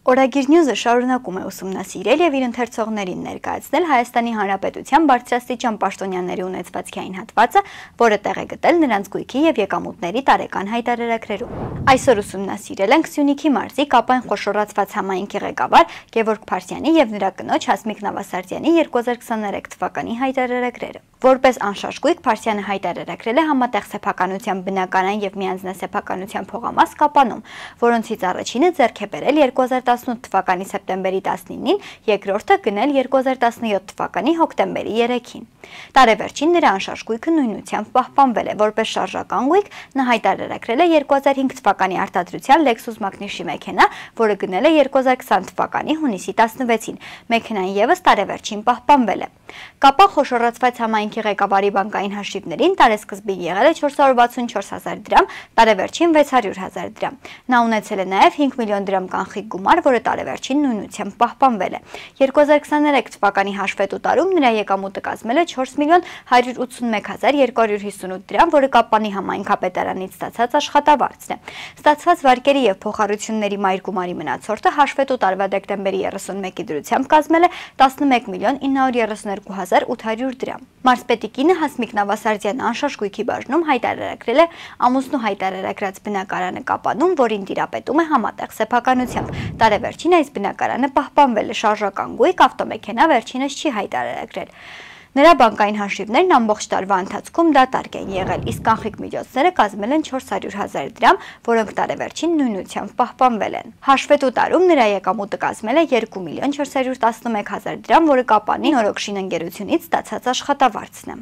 Օրագիր Նյուզը շարունակում է ուսումնասիրել եւ իր ընթերցողներին ներկայացնել Հայաստանի Հանրապետության բարձրաստիճան պաշտոնյաների ունեցվածքային հատվածը, որը տեղ է գտել նրանց գույքի եւ եկամուտների տարեկան հայտարարագրերում։ Այսօր ուսումնասիրել ենք Սյունիքի մարզի Կապան խոշորացված համայնքի ղեկավար Գևորգ Փարսյանի եւ նրա կնոջ Հասմիկ Նավասարդյանի 2023 թվականի հայտարարագրերը։ Որպես անշարժ գույք Փարսյանը հայտարարագրել է համատեղ սեփականության բնակարան եւ միանձնասեփականության փողամաս Կապանում, որոնցից առաջինը ձեռք է բերել 2018 թվականի սեպտեմբերի 19-ին, երկրորդը գնել 2017 թվականի հոկտեմբերի 3-ին։ Տարեվերջին նրա անշարժ գույքը նույնությամբ պահպանվել է, որպես շարժական գույք նա հայտարարագրել է 2005 թվականի արտադրության Lexus Magnishi մեքենա, որը գնել է 2020 թվականի հունիսի 16-ին։ Մեքենան եւս տարեվերջին պահպանվել է։ Կապան խոշորացված համայնքի ղեկավարի բանկային հաշիվներին տարեսկզբին եղել է 464,000 դրամ, տարեվերջին 600,000 դրամ։ Նա ունեցել է նաև 5 միլիոն դրամ կանխիկ գումար, որը տարեվերջին նույնությամբ պահպանվել է։ 2023 թվականի հաշվետու տարում նրա եկամուտը կազմել է 4 միլիոն 181,258 դրամ, որը Կապանի համայնքապետարանից ստացած աշխատավարձն է։ Ստացված վարկերի եւ փոխառությունների մայր գումարի մնացորդը հաշվետու տարվա դեկտեմբերի 31-ի դրությամբ կազմել է 11 միլիոն 932,800 դրամ։ Մարզպետի կինը Հասմիկ Նավասարդյանը անշարժ գույքի բաժնում հայտարարագրել է ամուսնու հայտարարագրած բնակարանը Կապանում, որին տիրապետում է համատեղ սեփականությամբ։ Տարեվերջին այս բնակարանը պահպանվել է շարժական գույք, ավտոմեքենա վերջինս չի հայտարարագրել։ Նրա բանկային հաշիվներն ամբողջ տարվա ընթացքում դատարկ են եղել, իսկ կանխիկ միջոցները կազմել են 400,000 դրամ, որոնք տարեվերջին նույնությամբ պահպանվել են։ Հաշվետու տարում նրա եկամուտը կազմել է 2 միլիոն 411,000 դրամ, որը Կապանի նորոգ շինընկերությունից ստացած աշխատավարձն է։